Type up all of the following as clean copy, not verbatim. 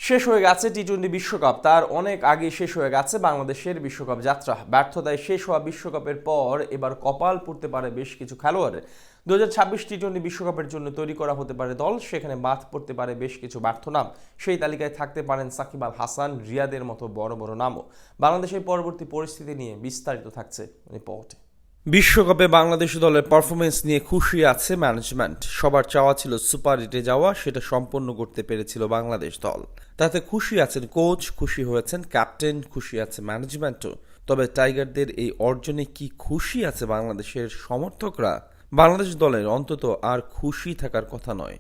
শেষ হয়ে গেছে টি-20 বিশ্বকাপ। তার অনেক আগে শেষ হয়ে গেছে বাংলাদেশের বিশ্বকাপ যাত্রা। ব্যর্থতায় শেষ হওয়া বিশ্বকাপের পর এবার কপাল পুড়তে পারে বেশ কিছু খেলোয়াড়ের। 2026 টি-20 বিশ্বকাপের জন্য তৈরি করা হতে পারে দল, সেখানে বাদ পড়তে পারে বেশ কিছু ব্যর্থ নাম। সেই তালিকায় থাকতে পারেন সাকিব আল হাসান, রিয়াদের মতো বড় বড় নামও। বাংলাদেশের পরবর্তী পরিস্থিতি নিয়ে বিস্তারিত থাকছে রিপোর্টে। বিশ্বকাপে বাংলাদেশ দলের পারফরমেন্স নিয়ে খুশি আছে ম্যানেজমেন্ট। সবার চাওয়া ছিল সুপার এইটে যাওয়া, সেটা সম্পন্ন করতে পেরেছিল বাংলাদেশ দল। তাতে খুশি আছেন কোচ, খুশি হয়েছেন ক্যাপ্টেন, খুশি আছে ম্যানেজমেন্টও। তবে টাইগারদের এই অর্জনে কি খুশি আছে বাংলাদেশের সমর্থকরা? বাংলাদেশ দলের অন্তত আর খুশি থাকার কথা নয়।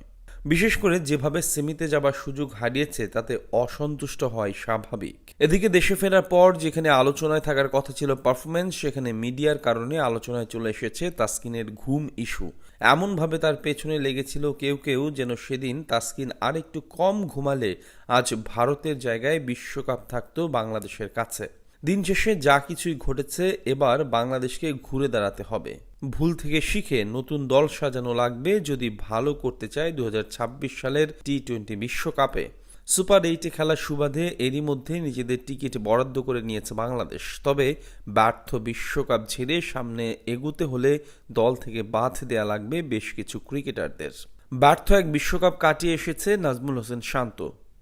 বিশেষ করে যেভাবে সেমিতে যাবার সুযোগ হারিয়েছে তাতে অসন্তুষ্ট হয় স্বাভাবিক। এদিকে দেশে ফেরার পর যেখানে আলোচনায় থাকার কথা ছিল পারফরমেন্স, সেখানে মিডিয়ার কারণে আলোচনায় চলে এসেছে তাসকিনের ঘুম ইস্যু। এমনভাবে তার পেছনে লেগেছিল কেউ কেউ যেন সেদিন তাসকিন আর একটু কম ঘুমালে আজ ভারতের জায়গায় বিশ্বকাপ থাকতো বাংলাদেশের কাছে। দিন শেষে যা কিছুই ঘটেছে, এবার বাংলাদেশকে ঘুরে দাঁড়াতে হবে। ভুল থেকে শিখে নতুন দল সাজানো লাগবে যদি ভালো করতে চায় 2026 সালের টি-20 বিশ্বকাপে। সুপার এইটে খেলার সুবাদে এরই মধ্যে নিজেদের টিকিট বরাদ্দ করে নিয়েছে বাংলাদেশ। তবে ব্যর্থ বিশ্বকাপ ঝেড়ে সামনে এগুতে হলে দল থেকে বাদ দেয়া লাগবে বেশ কিছু ক্রিকেটারদের। ব্যর্থ এক বিশ্বকাপ কাটিয়ে এসেছে নাজমুল হোসেন শান্ত,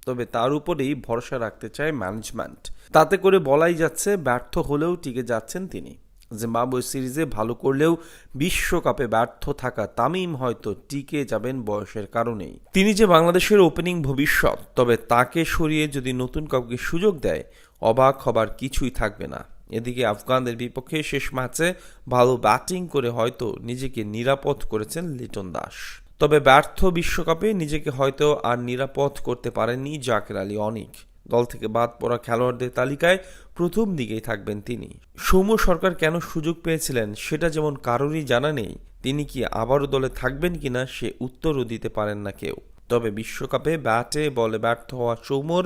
তবে তার উপরেই ভরসা রাখতে চায় ম্যানেজমেন্ট। তাতে করে বলাই যাচ্ছে ব্যর্থ হলেও টিকে যাচ্ছেন তিনি। জিম্বাবুয়ে সিরিজে ভালো করলেও বিশ্বকাপে ব্যর্থ থাকা তামিম হয়তো টিকে যাবেন বয়সের কারণেই। তিনি যে বাংলাদেশের ওপেনিং ভবিষ্যৎ, তবে তাকে সরিয়ে যদি নতুন কাউকে সুযোগ দেয় অবাক হবার কিছুই থাকবে না। এদিকে আফগানদের বিপক্ষে শেষ ম্যাচে ভালো ব্যাটিং করে হয়তো নিজেকে নিরাপদ করেছেন লিটন দাস। তবে ব্যর্থ বিশ্বকাপে নিজেকে হয়তো আর নিরাপদ করতে পারেননি জাকের আলী অনিক। দল থেকে বাদ পড়া খেলোয়াড়দের তালিকায় প্রথম দিকেই থাকবেন তিনি। সৌম্য সরকার কেন সুযোগ পেয়েছিলেন সেটা যেমন কারোরই জানা নেই, তিনি কি আবারও দলে থাকবেন কিনা সে উত্তরও দিতে পারেন না কেউ। তবে বিশ্বকাপে ব্যাটে বলে ব্যর্থ হওয়া সৌম্যর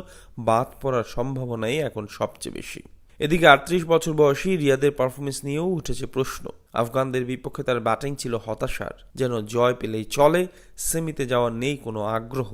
বাদ পড়ার সম্ভাবনাই এখন সবচেয়ে বেশি। এদিকে 38 বছর বয়সী রিয়াদের পারফরমেন্স নিয়েও উঠেছে প্রশ্ন। আফগানদের বিপক্ষে তার ব্যাটিং ছিল হতাশার, যেন জয় পেলেই চলে, সেমিতে যাওয়ার নেই কোনো আগ্রহ।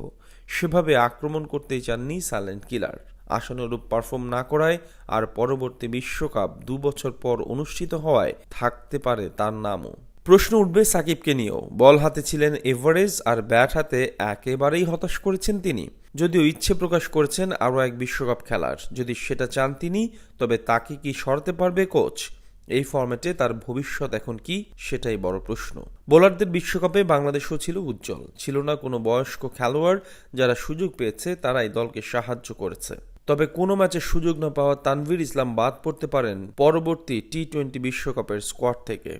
সেভাবে আক্রমণ করতেই চাননি সাইলেন্ট কিলার। আশানুরূপ পারফর্ম না করায় আর পরবর্তী বিশ্বকাপ 2 বছর পর অনুষ্ঠিত হওয়ায় থাকতে পারে তার নামও। প্রশ্ন উঠবে সাকিবকে নিয়েও। বল হাতে ছিলেন এভারেজ, আর ব্যাট হাতে একেবারেই হতাশ করেছেন তিনি। যদিও ইচ্ছে প্রকাশ করেছেন আরও এক বিশ্বকাপ খেলার, যদি সেটা চান তিনি, তবে তাকে কি সরাতে পারবে কোচ? এই ফরম্যাটে তার ভবিষ্যৎ এখন কি, সেটাই বড় প্রশ্ন। বোলারদের বিশ্বকাপে বাংলাদেশও ছিল উজ্জ্বল। ছিল না কোনো বয়স্ক খেলোয়াড়, যারা সুযোগ পেয়েছে তারাই দলকে সাহায্য করেছে। তবে কোনো ম্যাচে সুযোগ না পাওয়া তানভীর ইসলাম বাদ পড়তে পারেন পরবর্তী টি-20 বিশ্বকাপের স্কোয়াড থেকে।